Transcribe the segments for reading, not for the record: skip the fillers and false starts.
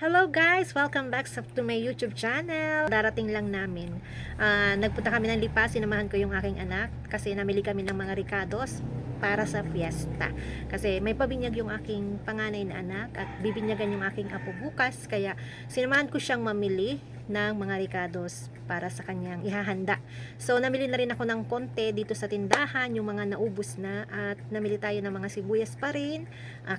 Hello guys! Welcome back to my YouTube channel. Darating lang namin. Nagpunta kami ng Lipa, sinamahan ko yung aking anak kasi namili kami ng mga ricados para sa fiesta. Kasi may pabinyag yung aking panganay na anak at bibinyagan yung aking apo bukas. Kaya sinamahan ko siyang mamili ng mga ricados para sa kanyang ihahanda. So namili na rin ako ng konti dito sa tindahan, yung mga naubos na, at namili tayo ng mga sibuyas pa rin,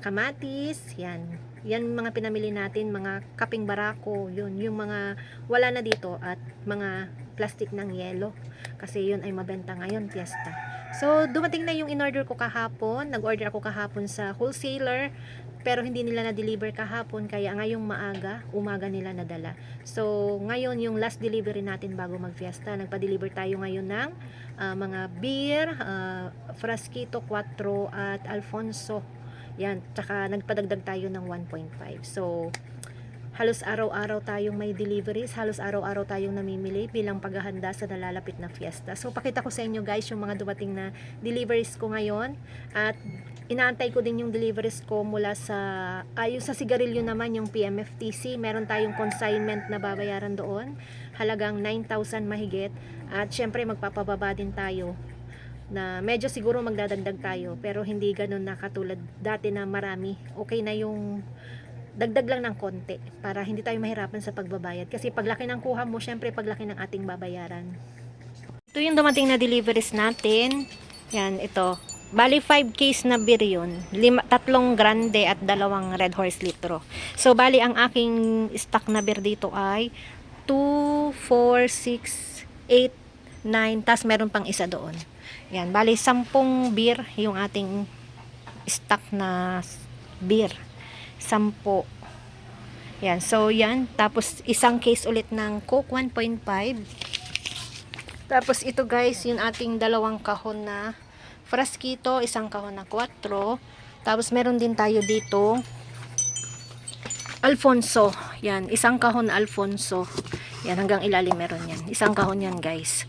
kamatis, yan mga pinamili natin, mga kaping barako, yun, yung mga wala na dito, at mga plastic ng yelo kasi yun ay mabenta ngayon, fiesta. So dumating na yung in-order ko kahapon. Nag-order ako kahapon sa wholesaler pero hindi nila na-deliver kahapon, kaya ngayong umaga nila nadala. So ngayon yung last delivery natin bago mag-fiesta. Nagpa-deliver tayo ngayon ng mga beer, Frasquito 4 at Alfonso. Yan, tsaka nagpadagdag tayo ng 1.5. So halos araw-araw tayong may deliveries, halos araw-araw tayong namimili bilang paghahanda sa nalalapit na fiesta. So pakita ko sa inyo guys yung mga dumating na deliveries ko ngayon, at inaantay ko din yung deliveries ko mula sa yung sa sigarilyo naman, yung PMFTC. Meron tayong consignment na babayaran doon, halagang 9,000 mahigit, at syempre magpapababa din tayo na medyo siguro magdadagdag tayo, pero hindi ganun na katulad dati na marami. Okay na yung dagdag lang ng konti para hindi tayo mahirapan sa pagbabayad, kasi paglaki ng kuha mo, syempre paglaki ng ating babayaran. Ito yung dumating na deliveries natin. Yan, ito. Bali 5 case na beer yun. 3 grande at 2 Red Horse litro. So bali ang aking stock na beer dito ay 2, 4, 6, 8, 9, tas meron pang isa doon. Yan, bali 10 beer yung ating stock na beer. 10. Yan, so yan. Tapos isang case ulit ng Coke 1.5. Tapos ito guys, yung ating 2 kahon na Frasquito, 1 kahon na 4. Tapos meron din tayo dito Alfonso. Yan, 1 kahon na Alfonso. Yan, hanggang ilalim meron yan. 1 kahon yan guys.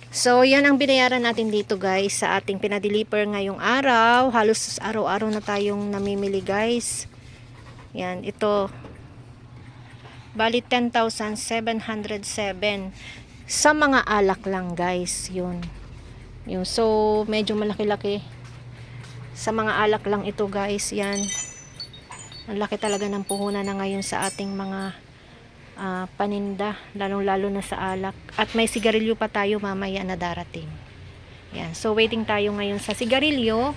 So, yan ang binayaran natin dito guys sa ating pinadeliver ngayong araw. Halos araw-araw na tayong namimili guys. Yan, ito. Bali 10,707 sa mga alak lang guys. Yun. So, medyo malaki-laki. Sa mga alak lang ito guys. Yan. Ang laki talaga ng puhunan na ngayon sa ating mga paninda, lalong-lalo na sa alak. At may sigarilyo pa tayo mamaya na darating. Yan. So, waiting tayo ngayon sa sigarilyo.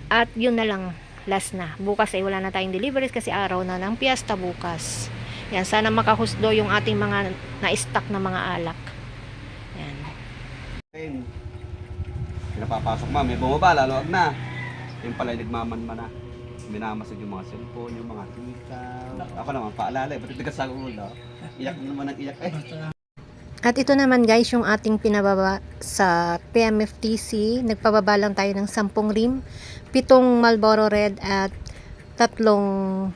At yun na lang, last na. Bukas ay wala na tayong deliveries kasi araw na ng piyesta bukas. Yan. Sana makahusdo yung ating mga na-stock na mga alak. Yan. Pinapapasok ma, may bumaba, lalo na. Yung pala nagmamanman na. Minamasag yung mga cellphone, yung mga tika. Ako naman, paalala, ba't itigas sa ulo? Iyak naman ang iyak eh. At ito naman guys, yung ating pinababa sa PMFTC. Nagpababa lang tayo ng 10 rim, 7 Marlboro Red at 3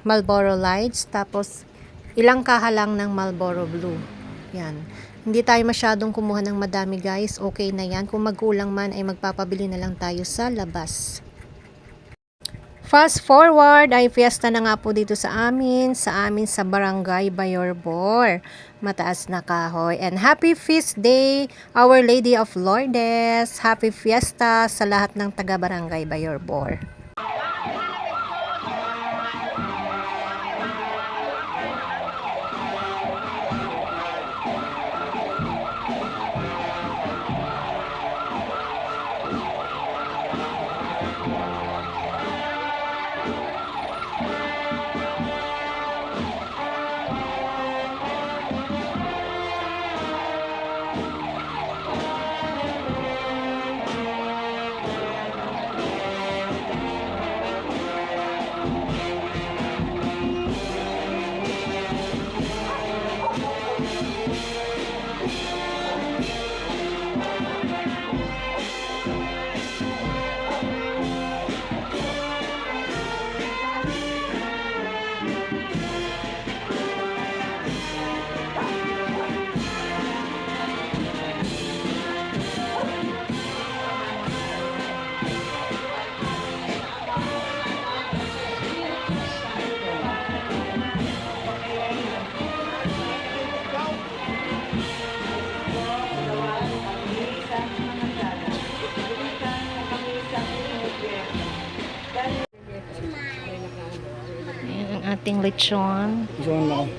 Marlboro Lights. Tapos ilang kaha lang ng Marlboro Blue. Yan. Hindi tayo masyadong kumuha ng madami guys. Okay na yan. Kung magkulang man ay magpapabili na lang tayo sa labas. Fast forward, ay fiesta na nga po dito sa amin sa Barangay Bayorbor. Mataas na kahoy. And happy feast day, Our Lady of Lourdes. Happy fiesta sa lahat ng taga Barangay Bayorbor. ang ating lechon. Isuan mo ako.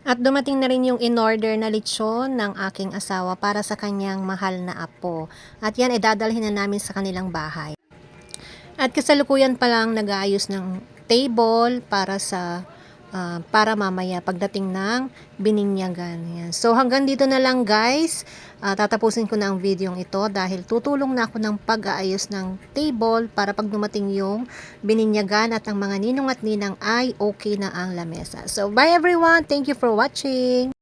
At dumating na rin yung in-order na lechon ng aking asawa para sa kanyang mahal na apo. At yan ay dadalhin na namin sa kanilang bahay. At kasalukuyan pa lang nag-aayos ng table para mamaya pagdating ng bininyagan. Yan. So hanggang dito na lang guys. Tatapusin ko na ang video ito dahil tutulong na ako ng pag-aayos ng table para pag dumating yung bininyagan at ang mga ninong at ninang ay okay na ang lamesa. So bye everyone. Thank you for watching.